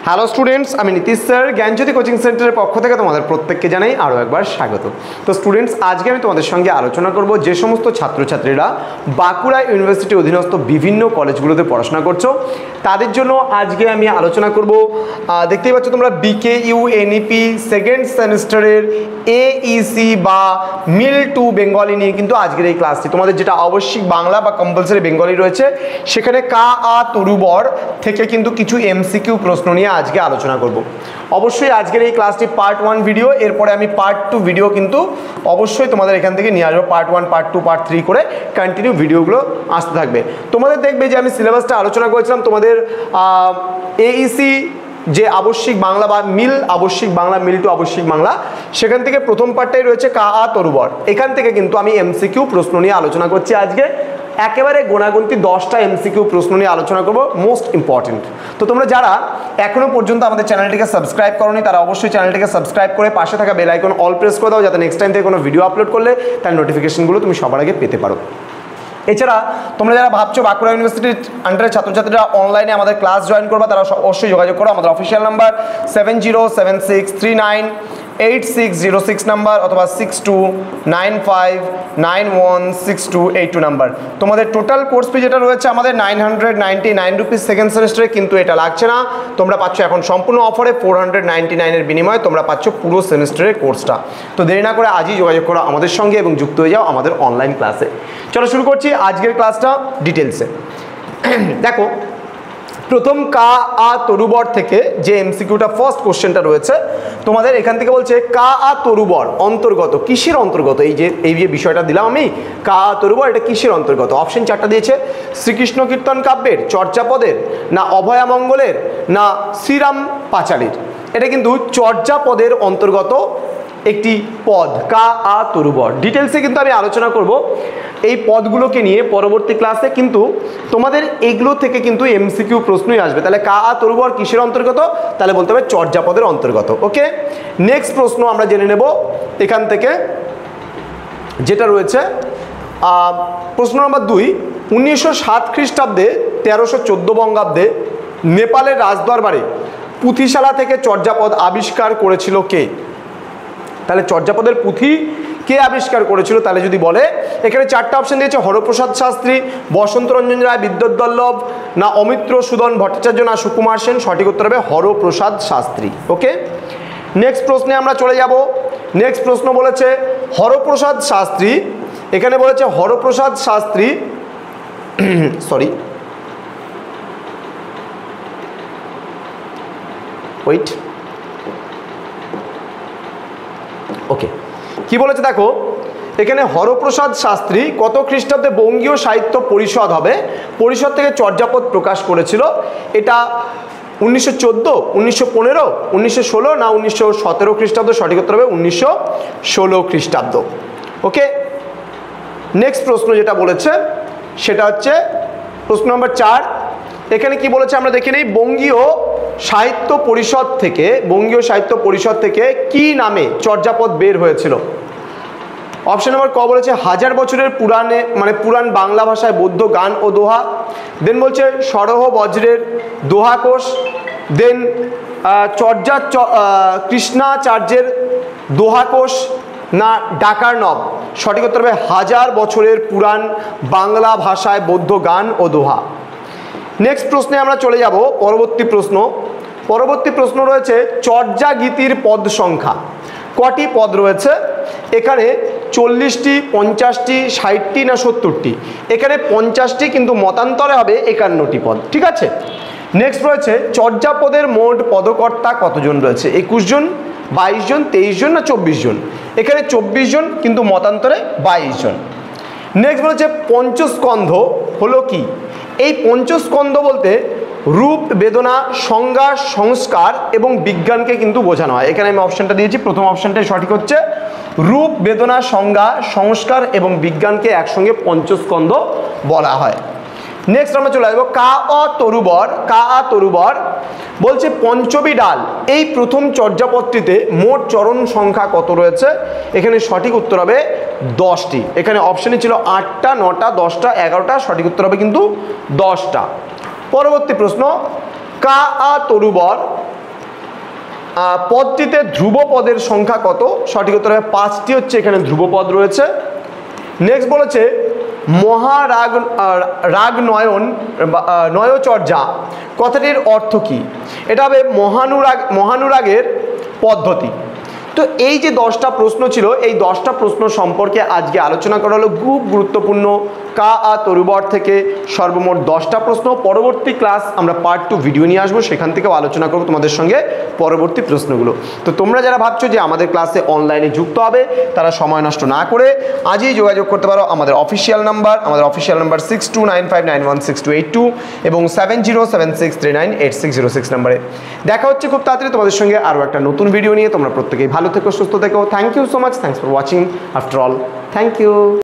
Hello students, আমি Nitish sir জ্ঞানজ্যোতি coaching সেন্টারের পক্ষ থেকে তোমাদের প্রত্যেককে জানাই আরও একবার স্বাগত। তো স্টুডেন্টস, আজকে আমি তোমাদের সঙ্গে আলোচনা করব যে সমস্ত ছাত্রছাত্রীরা বাঁকুড়া ইউনিভার্সিটি অধীনস্থ বিভিন্ন কলেজগুলোতে পড়াশোনা করছো তাদের জন্য আজকে আমি আলোচনা করব। দেখতেই পাচ্ছ তোমরা BKU NEP সেকেন্ড সেমিস্টারের AEC বা মিল টু বেঙ্গলি নিয়ে কিন্তু আজকের এই ক্লাসটি, তোমাদের যেটা আবশ্যিক বাংলা বা কম্পালসারি বেঙ্গলি রয়েছে সেখানে কা আ তরুবর থেকে কিন্তু কিছু MCQ প্রশ্ন নিয়ে আজকে আলোচনা করব। অবশ্যই আজকের এই ক্লাসটি পার্ট 1 ভিডিও, এরপরে আমি পার্ট 2 ভিডিও কিন্তু অবশ্যই তোমাদের এখান থেকে নিয়ে আসবো। পার্ট 1, পার্ট 2, পার্ট 3 করে কন্টিনিউ ভিডিওগুলো আসতে থাকবে। তোমাদের দেখবে যে আমি সিলেবাসটা আলোচনা করেছিলাম তোমাদের AEC যে আবশ্যিক বাংলা বা মিল আবশ্যিক বাংলা, মিল টু আবশ্যিক বাংলা, সেখান থেকে প্রথম পার্টটাই রয়েছে কা আ তরুবর। এখান থেকে কিন্তু আমি MCQ প্রশ্ন নিয়ে আলোচনা করছি আজকে। একেবারে গোনাগুনতি 10টা MCQ প্রশ্ন নিয়ে আলোচনা করব, মোস্ট ইম্পর্টেন্ট। তো তোমরা যারা এখনো পর্যন্ত আমাদের চ্যানেলটিকে সাবস্ক্রাইব করোনি তারা অবশ্যই চ্যানেলটিকে সাবস্ক্রাইব করে পাশে থাকা বেল আইকন অল প্রেস করে দাও, যাতে নেক্সট টাইম থেকে কোনো ভিডিও আপলোড করলে তার নোটিফিকেশনগুলো তুমি সবার আগে পেতে পারো। এছাড়া তোমরা যারা ভাবছো বাঁকুড়া ইউনিভার্সিটির আন্ডারে ছাত্রছাত্রীরা অনলাইনে আমাদের ক্লাস জয়েন করবা, তারা অবশ্যই যোগাযোগ করো। আমাদের অফিসিয়াল নাম্বার 7076398606 নাম্বার অথবা 6295916282 নাম্বার। তোমাদের টোটাল কোর্স ফি যেটা রয়েছে আমাদের 999 রুপিস সেকেন্ড সেমিস্টারে, কিন্তু এটা লাগছে না, তোমরা পাচ্ছ এখন সম্পূর্ণ অফারে 499-এর বিনিময়ে তোমরা পাচ্ছ পুরো সেমিস্টারের কোর্সটা। তো দেরি না করে আজই যোগাযোগ করো আমাদের সঙ্গে এবং যুক্ত হয়ে যাও আমাদের অনলাইন ক্লাসে। চলো শুরু করছি আজকের ক্লাসটা ডিটেলসে। দেখো, প্রথম কা আ তরুবর থেকে যে MCQটা ফার্স্ট কোশ্চেনটা রয়েছে তোমাদের এখান থেকে বলছে কা আ তরুবর অন্তর্গত কিসের অন্তর্গত? এই যে বিষয়টা দিলাম আমি, কা আ তরুবর, এটা কিসের অন্তর্গত? অপশন 4টা দিয়েছে। শ্রীকৃষ্ণ কীর্তন কাব্যের, চর্যাপদের, না অভয়ামঙ্গলের, না শ্রীরাম পাঁচালীর। এটা কিন্তু চর্যাপদের অন্তর্গত একটি পদ, কা আ তরুবর। ডিটেলসে কিন্তু আমি আলোচনা করব এই পদগুলোকে নিয়ে পরবর্তী ক্লাসে, কিন্তু তোমাদের এগুলো থেকে কিন্তু MCQ প্রশ্নই আসবে। তাহলে কা আ তরুবর কিসের অন্তর্গত? তাহলে বলতে হবে চর্যাপদের অন্তর্গত। ওকে, নেক্সট প্রশ্ন আমরা জেনে নেব এখান থেকে, যেটা রয়েছে প্রশ্ন নম্বর 2। 1907 খ্রিস্টাব্দে 1314 বঙ্গাব্দে নেপালের রাজদরবারে পুঁথিশালা থেকে চর্যাপদ আবিষ্কার করেছিল কে? তাহলে চর্যাপদের পুঁথি কে আবিষ্কার করেছিল? তাহলে যদি বলে, এখানে 4টা অপশন দিয়েছে, হরপ্রসাদ শাস্ত্রী, বসন্ত রঞ্জন রায়, বিদ্যুৎবল্লভ, না অমিত্র সুদন ভট্টাচার্য, না সুকুমার সেন। সঠিক উত্তর হবে হরপ্রসাদ শাস্ত্রী। ওকে, নেক্সট প্রশ্নে আমরা চলে যাব। নেক্সট প্রশ্ন বলেছে হরপ্রসাদ শাস্ত্রী, এখানে বলেছে হরপ্রসাদ শাস্ত্রী ওয়েট, ওকে, কি বলেছে দেখো, এখানে হরপ্রসাদ শাস্ত্রী কত খ্রিস্টাব্দে বঙ্গীয় সাহিত্য পরিষদ হবে, পরিষদ থেকে চর্যাপদ প্রকাশ করেছিল? এটা 1914, 1915, 1916, না 1917 খ্রিস্টাব্দ। সঠিক উত্তর হবে 1916 খ্রিস্টাব্দ। ওকে, নেক্সট প্রশ্ন যেটা বলেছে সেটা হচ্ছে প্রশ্ন নম্বর 4। এখানে কি বলেছে আমরা দেখে নেই। বঙ্গীয় সাহিত্য পরিষদ থেকে কি নামে চর্যাপদ বের হয়েছিল? অপশন নম্বর ক বলেছে 1000 বছরের পুরাণে, মানে পুরাণ বাংলা ভাষায় বৌদ্ধ গান ও দোহা। দেন বলছে সরহ বজ্রের দোহাকোষ। দেন কৃষ্ণাচার্যের দোহাকোষ, না ডাকার নব। সঠিক উত্তর হবে 1000 বছরের পুরাণ বাংলা ভাষায় বৌদ্ধ গান ও দোহা। নেক্সট প্রশ্নে আমরা চলে যাব। পরবর্তী প্রশ্ন রয়েছে চর্যা গীতির পদ সংখ্যা কটি পদ রয়েছে? এখানে 40টি, 50টি, 60টি, না 70টি। এখানে 50টি, কিন্তু মতান্তরে হবে 51টি পদ। ঠিক আছে, নেক্সট রয়েছে চর্যাপদের মোট পদকর্তা কতজন রয়েছে? 21 জন, 22 জন, 23 জন, না 24 জন। এখানে 24 জন, কিন্তু মতান্তরে 22 জন। নেক্সট বলেছে পঞ্চস্কন্ধ হলো কি? এই পঞ্চস্কন্ধ বলতে রূপ, বেদনা, সংজ্ঞা, সংস্কার এবং বিজ্ঞানকে কিন্তু বোঝানো হয়। এখানে আমি অপশনটা দিয়েছি, প্রথম অপশনটাই সঠিক হচ্ছে। রূপ, বেদনা, সংজ্ঞা, সংস্কার এবং বিজ্ঞানকে একসঙ্গে পঞ্চস্কন্ধ বলা হয়। নেক্সট আমরা চলে আসবো কা আ তরুবর। বলছে পঞ্চমী ডাল এই প্রথম চর্যাপদটিতে মোট চরণ সংখ্যা কত রয়েছে? এখানে সঠিক উত্তর হবে 10টি। এখানে অপশনে ছিল 8টা, 9টা, 10টা, 11টা। সঠিক উত্তর হবে কিন্তু 10টা। পরবর্তী প্রশ্ন, কা আ তরুবর পদটিতে ধ্রুব পদের সংখ্যা কত? সঠিক উত্তর হবে 5টি হচ্ছে এখানে ধ্রুব পদ রয়েছে। নেক্সট বলেছে মহারাগ রাগ নয়ন নয়চর্যা কথাটির অর্থ কি? এটা হবে মহানুরাগের পদ্ধতি। তো এই যে 10টা প্রশ্ন ছিল, এই 10টা প্রশ্ন সম্পর্কে আজকে আলোচনা করা হলো। খুব গুরুত্বপূর্ণ কা আ তরুবর থেকে সর্বমোট 10টা প্রশ্ন। পরবর্তী ক্লাস আমরা পার্ট 2 ভিডিও নিয়ে আসবো, সেখান থেকেও আলোচনা করবো তোমাদের সঙ্গে পরবর্তী প্রশ্নগুলো। তো তোমরা যারা ভাবছো যে আমাদের ক্লাসে অনলাইনে যুক্ত হবে, তারা সময় নষ্ট না করে আজই যোগাযোগ করতে পারো আমাদের অফিসিয়াল নাম্বার 6295916282 এবং 7076398606 নাম্বারে। দেখা হচ্ছে খুব তাড়াতাড়ি তোমাদের সঙ্গে আরও একটা নতুন ভিডিও নিয়ে। তোমরা প্রত্যেকেই ভালো থেকো, সুস্থ থেকো। Thank you so much, thanks for watching after all, thank you.